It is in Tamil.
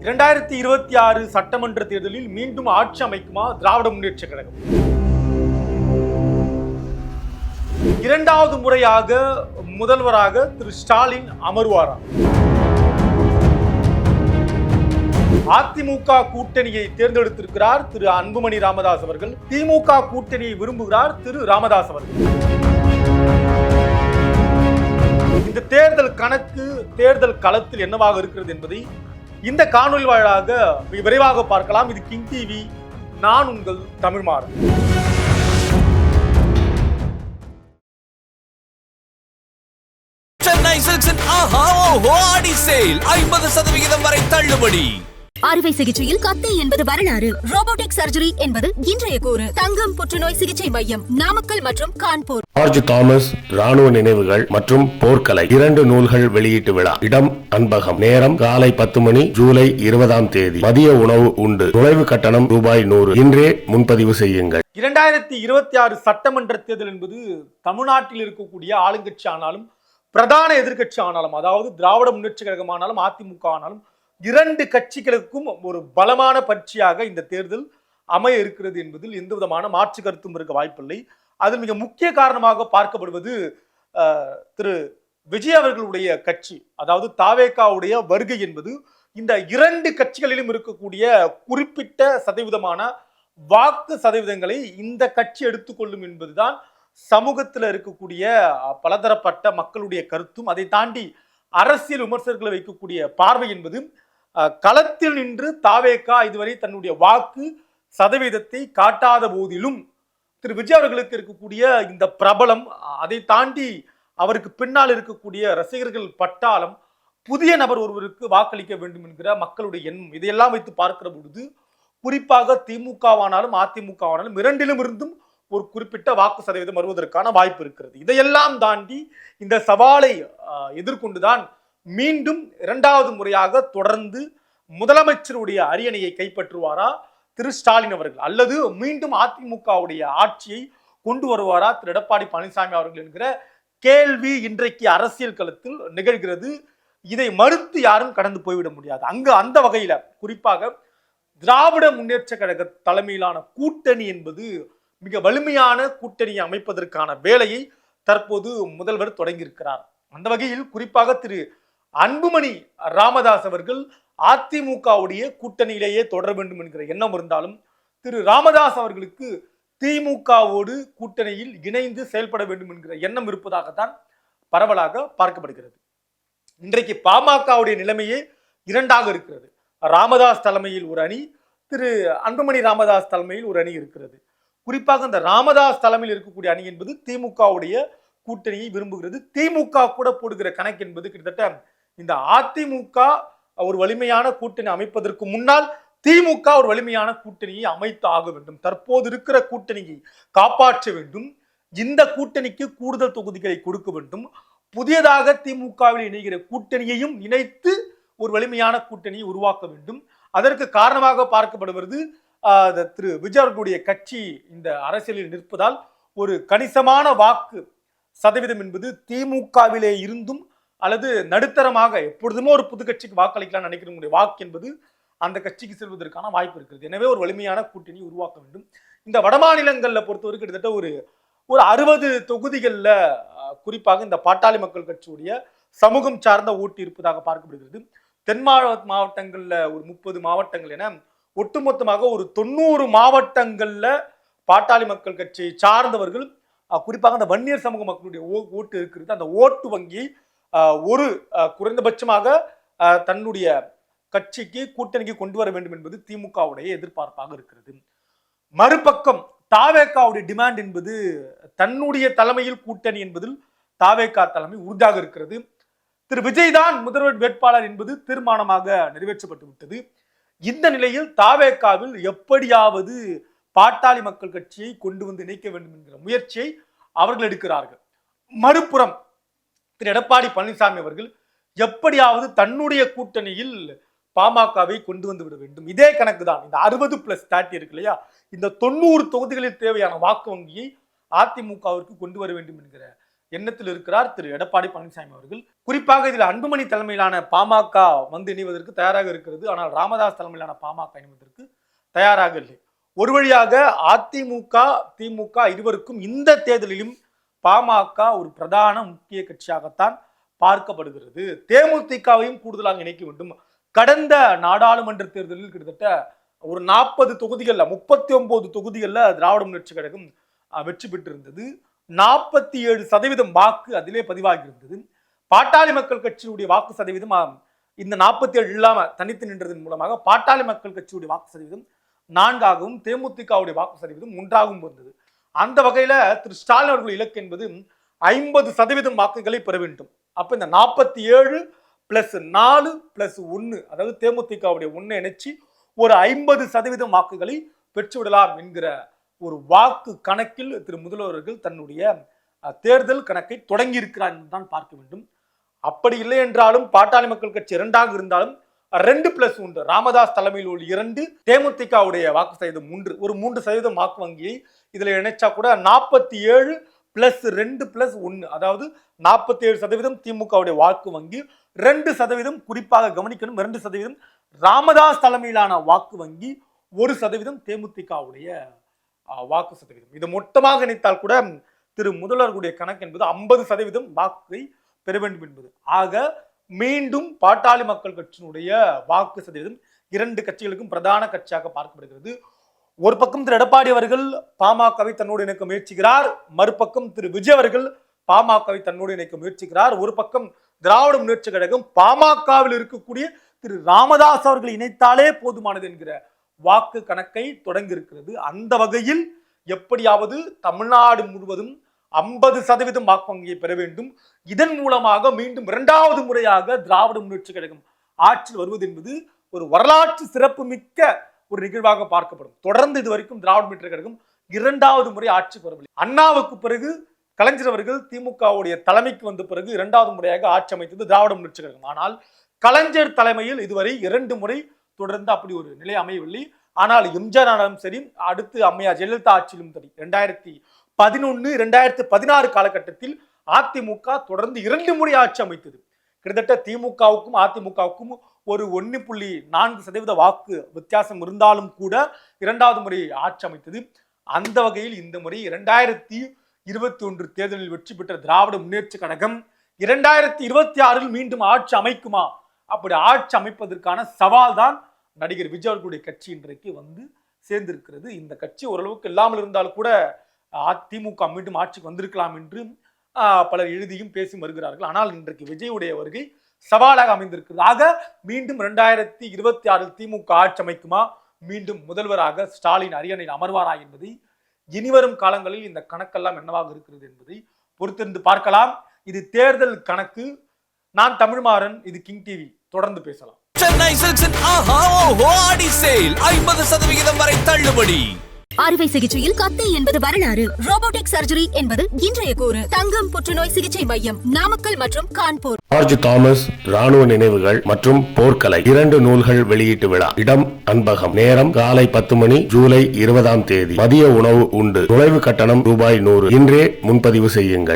2026 சட்டமன்ற தேர்தலில் மீண்டும் ஆட்சி அமைக்குமா திராவிட முன்னேற்ற கழகம்? இரண்டாவது முறையாக முதல்வராக திரு ஸ்டாலின் அமர்வாரா? அதிமுக கூட்டணியை தேர்ந்தெடுத்திருக்கிறார் திரு அன்புமணி ராமதாஸ் அவர்கள். திமுக கூட்டணியை விரும்புகிறார் திரு ராமதாஸ் அவர்கள். இந்த தேர்தல் கணக்கு தேர்தல் களத்தில் என்னவாக இருக்கிறது என்பதை இந்த காணொலி வாயிலாக விரைவாக பார்க்கலாம். இது கிங் டிவி, நான் உங்கள் தமிழ்மாறன். சென்னை சில்க்ஸின் ஆஹா ஓஹோ ஆடி சேல் 50% வரை தள்ளுபடி. அறுவை சிகிச்சையில் கத்தை என்பது வரலாறு, ரோபோட்டிக் சர்ஜரி என்பது இன்றைய கூறு. தங்கம் புற்றுநோய் சிகிச்சை மையம், நாமக்கல் மற்றும் கான்பூர். ஜார்ஜ் தாமஸ் ராணுவ நினைவுகள் மற்றும் போர்க்கலை 2 நூல்கள் வெளியீட்டு விழா. இடம் அன்பகம். நேரம் காலை 10 மணி. ஜூலை 20ஆம் தேதி. மதிய உணவு உண்டு. நுழைவு கட்டணம் ரூபாய் 100. இன்றே முன்பதிவு செய்யுங்கள். 2026 சட்டமன்ற தேர்தல் என்பது தமிழ்நாட்டில் இருக்கக்கூடிய ஆளுங்கட்சி ஆனாலும் பிரதான எதிர்கட்சி ஆனாலும், அதாவது திராவிட முன்னேற்ற கழகம் ஆனாலும் அதிமுக ஆனாலும், 2 கட்சிகளுக்கும் ஒரு பலமான பரீட்சையாக இந்த தேர்தல் அமைய இருக்கிறது என்பதில் எந்த விதமான மாற்று கருத்தும் இருக்க வாய்ப்பில்லை. அதில் மிக முக்கிய காரணமாக பார்க்கப்படுவது திரு விஜய் அவர்களுடைய கட்சி, அதாவது தாவேகாவுடைய வருகை என்பது இந்த 2 கட்சிகளிலும் இருக்கக்கூடிய குறிப்பிட்ட சதவீதமான வாக்கு சதவீதங்களை இந்த கட்சி எடுத்துக்கொள்ளும் என்பதுதான் சமூகத்தில் இருக்கக்கூடிய பலதரப்பட்ட மக்களுடைய கருத்தும். அதை தாண்டி அரசியல் விமர்சகர்களை வைக்கக்கூடிய பார்வை என்பது களத்தில் நின்று தாவேகா இதுவரை தன்னுடைய வாக்கு சதவீதத்தை காட்டாத போதிலும் திரு விஜய் அவர்களுக்கு இருக்கக்கூடிய இந்த பிரபலம், அதை தாண்டி அவருக்கு பின்னால் இருக்கக்கூடிய ரசிகர்கள் பட்டாளம், புதிய நபர் ஒருவருக்கு வாக்களிக்க வேண்டும் என்கிற மக்களுடைய எண்ணம், இதையெல்லாம் வைத்து பார்க்கிற பொழுது குறிப்பாக திமுகவானாலும் அதிமுகவானாலும் 2லும் இருந்தும் ஒரு குறிப்பிட்ட வாக்கு சதவீதம் வருவதற்கான வாய்ப்பு இருக்கிறது. இதையெல்லாம் தாண்டி இந்த சவாலை எதிர்கொண்டுதான் மீண்டும் 2வது முறையாக தொடர்ந்து முதலமைச்சருடைய அரியணையை கைப்பற்றுவாரா திரு ஸ்டாலின் அவர்கள், அல்லது மீண்டும் அதிமுகவுடைய ஆட்சியை கொண்டு வருவாரா திரு எடப்பாடி பழனிசாமி அவர்கள் என்கிற கேள்வி இன்றைக்கு அரசியல் களத்தில் நிகழ்கிறது. இதை மறுத்து யாரும் கடந்து போய்விட முடியாது. அந்த வகையில குறிப்பாக திராவிட முன்னேற்ற கழக தலைமையிலான கூட்டணி என்பது மிக வலிமையான கூட்டணியை அமைப்பதற்கான வேலையை தற்போது முதல்வர் தொடங்கியிருக்கிறார். அந்த வகையில் குறிப்பாக திரு அன்புமணி ராமதாஸ் அவர்கள் அதிமுகவுடைய கூட்டணியிலேயே தொடர வேண்டும் என்கிற எண்ணம் இருந்தாலும், திரு ராமதாஸ் அவர்களுக்கு திமுகவோடு கூட்டணியில் இணைந்து செயல்பட வேண்டும் என்கிற எண்ணம் இருப்பதாகத்தான் பரவலாக பார்க்கப்படுகிறது. இன்றைக்கு பாமகவுடைய நிலைமையே 2ஆக இருக்கிறது. ராமதாஸ் தலைமையில் ஒரு அணி, திரு அன்புமணி ராமதாஸ் தலைமையில் ஒரு அணி இருக்கிறது. குறிப்பாக இந்த ராமதாஸ் தலைமையில் இருக்கக்கூடிய அணி என்பது திமுகவுடைய கூட்டணியை விரும்புகிறது. திமுக கூட போடுகிற கணக்கு என்பது கிட்டத்தட்ட இந்த அதிமுக ஒரு வலிமையான கூட்டணி அமைப்பதற்கு முன்னால் திமுக ஒரு வலிமையான கூட்டணியை அமைத்து ஆக வேண்டும். தற்போது இருக்கிற கூட்டணியை காப்பாற்ற வேண்டும். இந்த கூட்டணிக்கு கூடுதல் தொகுதிகளை கொடுக்க வேண்டும். புதியதாக திமுகவில் இணைகிற கூட்டணியையும் இணைத்து ஒரு வலிமையான கூட்டணியை உருவாக்க வேண்டும். அதற்கு காரணமாக பார்க்கப்படுவது திரு விஜய் அவர்களுடைய கட்சி இந்த அரசியலில் நிற்பதால் ஒரு கணிசமான வாக்கு சதவீதம் என்பது திமுகவிலே இருந்தும் அல்லது நடுத்தரமாக எப்பொழுதுமே ஒரு புது கட்சிக்கு வாக்களிக்கலாம் நினைக்கிறவங்களுடைய வாக்கு என்பது அந்த கட்சிக்கு செல்வதற்கான வாய்ப்பு இருக்கிறது. எனவே ஒரு வலிமையான கூட்டணி உருவாக்க வேண்டும். இந்த வடமாநிலங்களில் பொறுத்தவரை கிட்டத்தட்ட ஒரு 60 தொகுதிகளில் குறிப்பாக இந்த பாட்டாளி மக்கள் கட்சியுடைய சமூகம் சார்ந்த ஓட்டு இருப்பதாக பார்க்கப்படுகிறது. தென் மாவட்டங்களில் ஒரு 30 மாவட்டங்கள் என ஒட்டுமொத்தமாக ஒரு 90 மாவட்டங்கள்ல பாட்டாளி மக்கள் கட்சியை சார்ந்தவர்கள், குறிப்பாக அந்த வன்னியர் சமூக மக்களுடைய ஓட்டு இருக்கிறது. அந்த ஓட்டு வங்கி ஒரு குறைந்தபட்சமாக தன்னுடைய கட்சிக்கு கூட்டணிக்கு கொண்டு வர வேண்டும் என்பது திமுகவுடைய எதிர்பார்ப்பாக இருக்கிறது. மறுபக்கம் தாவேகாவுடைய டிமாண்ட் என்பது தன்னுடைய தலைமையில் கூட்டணி என்பதில் தாவேகா தலைமை உறுதியாக இருக்கிறது. திரு விஜய் தான் முதல்வர் வேட்பாளர் என்பது தீர்மானமாக நிறைவேற்றப்பட்டு விட்டது. இந்த நிலையில் தாவேகாவில் எப்படியாவது பாட்டாளி மக்கள் கட்சியை கொண்டு வந்து இணைக்க வேண்டும் என்கிற முயற்சியை அவர்கள் எடுக்கிறார்கள். மறுபுறம் திரு எடப்பாடி பழனிசாமி அவர்கள் எப்படியாவது தன்னுடைய கூட்டணியில் பாமகவை கொண்டு வந்து விட வேண்டும். இதே கணக்கு தான். இந்த 60+30 இருக்கு இல்லையா, இந்த 90 தொகுதிகளில் தேவையான வாக்கு வங்கியை அதிமுகவிற்கு கொண்டு வர வேண்டும் என்கிற எண்ணத்தில் இருக்கிறார் திரு எடப்பாடி பழனிசாமி அவர்கள். குறிப்பாக இதில் அன்புமணி தலைமையிலான பாமக வந்து இணைவதற்கு தயாராக இருக்கிறது. ஆனால் ராமதாஸ் தலைமையிலான பாமக இணைவதற்கு தயாராக இல்லை. ஒரு வழியாக அதிமுக திமுக இருவருக்கும் இந்த தேர்தலிலும் பாமக ஒரு பிரதான முக்கிய கட்சியாகத்தான் பார்க்கப்படுகிறது. தேமுதிகவையும் கூடுதலாக இணைக்க வேண்டும். கடந்த நாடாளுமன்ற தேர்தலில் கிட்டத்தட்ட ஒரு 40 தொகுதிகள்ல 39 தொகுதிகள்ல திராவிட முன்னேற்ற கழகம் வெற்றி பெற்றிருந்தது. 47% வாக்கு அதிலே பதிவாகி இருந்தது. பாட்டாளி மக்கள் கட்சியுடைய வாக்கு சதவீதம் இந்த 47 இல்லாம தனித்து நின்றதன் மூலமாக பாட்டாளி மக்கள் கட்சியுடைய வாக்கு சதவீதம் 4ஆகவும் தேமுதிகவுடைய வாக்கு சதவீதம் 1ஆகவும் வந்தது. அந்த வகையில திரு ஸ்டாலின் அவர்கள் இலக்கு என்பது 50% வாக்குகளை பெற வேண்டும். அப்ப இந்த 47 + 4 + 1, அதாவது தேமுதிகவுடைய 1 இணைச்சி ஒரு 50% வாக்குகளை பெற்றுவிடலாம் என்கிற ஒரு வாக்கு கணக்கில் திரு முதல்வர்கள் தன்னுடைய தேர்தல் கணக்கை தொடங்கி இருக்கிறார் என்றுதான் பார்க்க வேண்டும். அப்படி இல்லை என்றாலும் பாட்டாளி மக்கள் கட்சி 2ஆக இருந்தாலும் 2+1 ராமதாஸ் தலைமையில் உள்ள 2, தேமுதிகவுடைய வாக்கு சதவீதம் 3, ஒரு 3% வாக்கு வங்கியை இதுல இணைச்சா கூட 47 + 2 + 1, அதாவது 47% திமுகவுடைய வாக்கு வங்கி, 2% குறிப்பாக கவனிக்கணும், 2% ராமதாஸ் தலைமையிலான வாக்கு வங்கி, 1% தேமுதிகவுடைய வாக்கு சதவீதம். இது மொத்தமாக இணைத்தால் கூட திரு முதல்வர்களுடைய கணக்கு என்பது 50% வாக்கை பெற வேண்டும் என்பது. ஆக மீண்டும் பாட்டாளி மக்கள் கட்சியினுடைய வாக்கு சதவீதம் 2 கட்சிகளுக்கும் பிரதான கட்சியாக பார்க்கப்படுகிறது. ஒரு பக்கம் திரு எடப்பாடி அவர்கள் பாமகவை தன்னோடு இணைக்க முயற்சிக்கிறார், மறுபக்கம் திரு விஜய் அவர்கள் பாமகவை தன்னோடு இணைக்க முயற்சிக்கிறார். ஒரு பக்கம் திராவிட முன்னேற்ற கழகம் பாமகவில் இருக்கக்கூடிய திரு ராமதாஸ் அவர்கள் இணைத்தாலே போதுமானது என்கிற வாக்கு கணக்கை தொடங்கி இருக்கிறது. அந்த வகையில் எப்படியாவது தமிழ்நாடு முழுவதும் 50% வாக்கு வங்கியை பெற வேண்டும். இதன் மூலமாக மீண்டும் 2வது முறையாக திராவிட முன்னேற்ற கழகம் ஆட்சியில் வருவது என்பது ஒரு வரலாற்று சிறப்பு மிக்க ஒரு நிகழ்வாக பார்க்கப்படும். தொடர்ந்து இதுவரைக்கும் திராவிட முன்னேற்ற கழகம் 2வது முறை ஆட்சிக்கு வரவில்லை. அண்ணாவுக்கு பிறகு கலைஞர் அவர்கள் திமுகவுடைய தலைமைக்கு வந்த பிறகு 2வது முறையாக ஆட்சி அமைத்தது திராவிட முன்னேற்ற கழகம். ஆனால் கலைஞர் தலைமையில் இதுவரை 2 முறை தொடர்ந்து அப்படி ஒரு நிலை அமையவில்லை. ஆனால் எம்ஜிஆர் ஆனாலும் சரி, அடுத்து அம்மையார் ஜெயலலிதா ஆட்சியிலும் சரி, 2011, 2016 காலகட்டத்தில் அதிமுக தொடர்ந்து 2 முறை ஆட்சி அமைத்தது. கிட்டத்தட்ட திமுகவுக்கும் அதிமுகவுக்கும் ஒரு 1.4% வாக்கு வித்தியாசம் இருந்தாலும் கூட 2வது முறை ஆட்சி அமைத்தது. அந்த வகையில் இந்த முறை 2021 தேர்தலில் வெற்றி பெற்ற திராவிட முன்னேற்ற கழகம் 2026 மீண்டும் ஆட்சி அமைக்குமா? அப்படி ஆட்சி அமைப்பதற்கான சவால் தான் நடிகர் விஜய் அவர்களுடைய கட்சி இன்றைக்கு வந்து சேர்ந்திருக்கிறது. இந்த கட்சி ஓரளவுக்கு இல்லாமல் இருந்தால் கூட அதிமுக மீண்டும் ஆட்சிக்கு வந்திருக்கலாம் என்று பலர் எழுதியும் பேசி வருகிறார்கள். ஆனால் இன்றைக்கு விஜயுடைய வருகை சவாலாக அமைந்திருக்கிறது. ஆக மீண்டும் 2026 திமுக ஆட்சி அமைக்குமா? மீண்டும் முதல்வராக ஸ்டாலின் அரியணையில் அமர்வாரா என்பதை இனிவரும் காலங்களில் இந்த கணக்கெல்லாம் என்னவாக இருக்கிறது என்பதை பொறுத்திருந்து பார்க்கலாம். இது தேர்தல் கணக்கு. நான் தமிழ்மாறன், இது கிங் டிவி. தொடர்ந்து பேசலாம். சென்னை சில்க்ஸின் ஆஹா ஓஹோ ஆடி சேல் 50% வரை தள்ளுபடி. அறுவை சிகிச்சையில் கத்தை என்பது வரலாறு, ரோபோட்டிக் சர்ஜரி என்பது இன்றைய கூறு. தங்கம் புற்றுநோய் சிகிச்சை மையம், நாமக்கல் மற்றும் கான்பூர். ஜார்ஜ் தாமஸ் ராணுவ நினைவுகள் மற்றும் போர்க்கலை 2 நூல்கள் வெளியீட்டு விழா. இடம் அன்பகம். நேரம் காலை 10 மணி, ஜூலை 20ஆம் தேதி. மதிய உணவு உண்டு. நுழைவு கட்டணம் ரூபாய் 100. இன்றே முன்பதிவு செய்யுங்கள்.